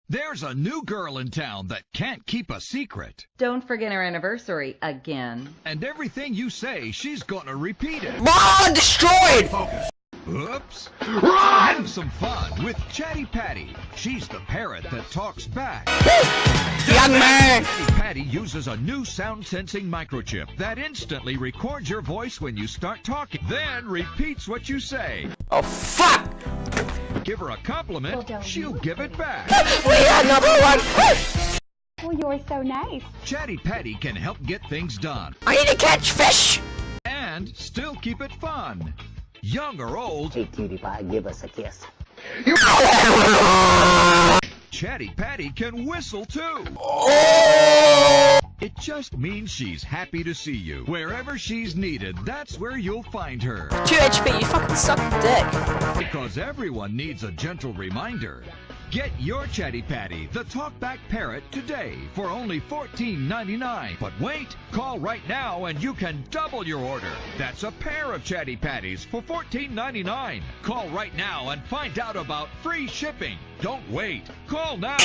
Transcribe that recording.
There's a new girl in town that can't keep a secret. Don't forget our anniversary again. And everything you say, she's gonna repeat it. Mom, destroyed! Focus. Oops. Run! Have some fun with Chatty Patty. She's the parrot that talks back. Young man! Chatty Patty uses a new sound-sensing microchip that instantly records your voice when you start talking, then repeats what you say. Oh, fuck! Give her a compliment, she'll give it back. We are number one! Oh, you're so nice. Chatty Patty can help get things done I need to catch fish! and still keep it fun. Young or old, Hey, cutie pie, give us a kiss. Chatty Patty can whistle too. It just means she's happy to see you. Wherever she's needed, that's where you'll find her. 2 HP, you fucking suck dick. Because everyone needs a gentle reminder. Get your Chatty Patty, the talkback parrot, today for only $14.99. But wait, call right now and you can double your order. That's a pair of Chatty Patties for $14.99. Call right now and find out about free shipping. Don't wait. Call now.